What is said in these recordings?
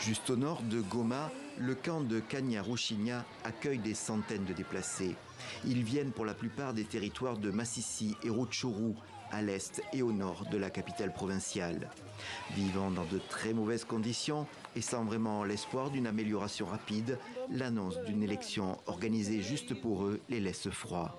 Juste au nord de Goma, le camp de Kanyaruchinya accueille des centaines de déplacés. Ils viennent pour la plupart des territoires de Masisi et Rutshuru, à l'est et au nord de la capitale provinciale. Vivant dans de très mauvaises conditions et sans vraiment l'espoir d'une amélioration rapide, l'annonce d'une élection organisée juste pour eux les laisse froids.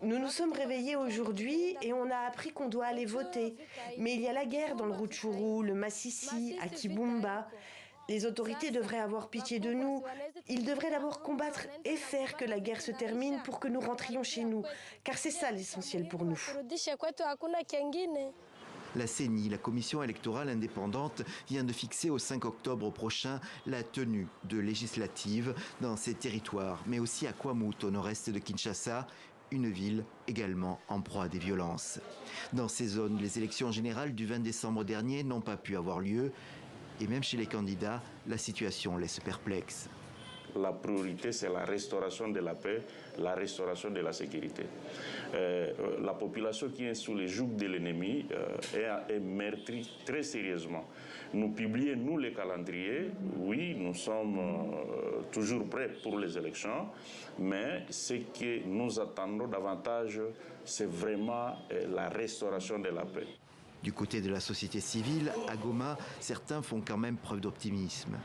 Nous nous sommes réveillés aujourd'hui et on a appris qu'on doit aller voter. Mais il y a la guerre dans le Rutshuru, le Masisi, à Kibumba. Les autorités devraient avoir pitié de nous. Ils devraient d'abord combattre et faire que la guerre se termine pour que nous rentrions chez nous. Car c'est ça l'essentiel pour nous. La CENI, la commission électorale indépendante, vient de fixer au 5 octobre prochain la tenue de législatives dans ces territoires, mais aussi à Kwamut, au nord-est de Kinshasa, une ville également en proie à des violences. Dans ces zones, les élections générales du 20 décembre dernier n'ont pas pu avoir lieu, et même chez les candidats, la situation laisse perplexe. La priorité, c'est la restauration de la paix, la restauration de la sécurité. La population qui est sous les jougs de l'ennemi est meurtrie très sérieusement. Nous publions, nous, les calendriers. Oui, nous sommes toujours prêts pour les élections, mais ce que nous attendons davantage, c'est vraiment la restauration de la paix. Du côté de la société civile, à Goma, certains font quand même preuve d'optimisme.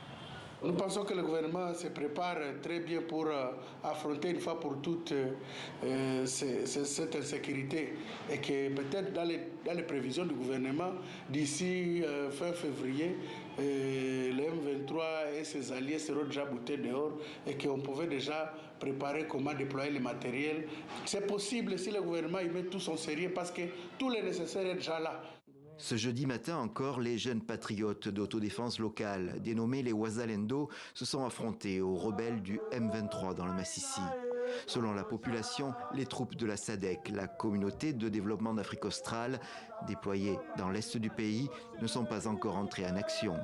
Nous pensons que le gouvernement se prépare très bien pour affronter une fois pour toutes cette insécurité et que peut-être dans les prévisions du gouvernement, d'ici fin février, le M23 et ses alliés seront déjà boutés dehors et qu'on pouvait déjà préparer comment déployer le matériel. C'est possible si le gouvernement y met tout son sérieux parce que tout le nécessaire est déjà là. Ce jeudi matin encore, les jeunes patriotes d'autodéfense locale, dénommés les Wazalendo, se sont affrontés aux rebelles du M23 dans le Massissi. Selon la population, les troupes de la SADC, la communauté de développement d'Afrique australe, déployées dans l'est du pays, ne sont pas encore entrées en action.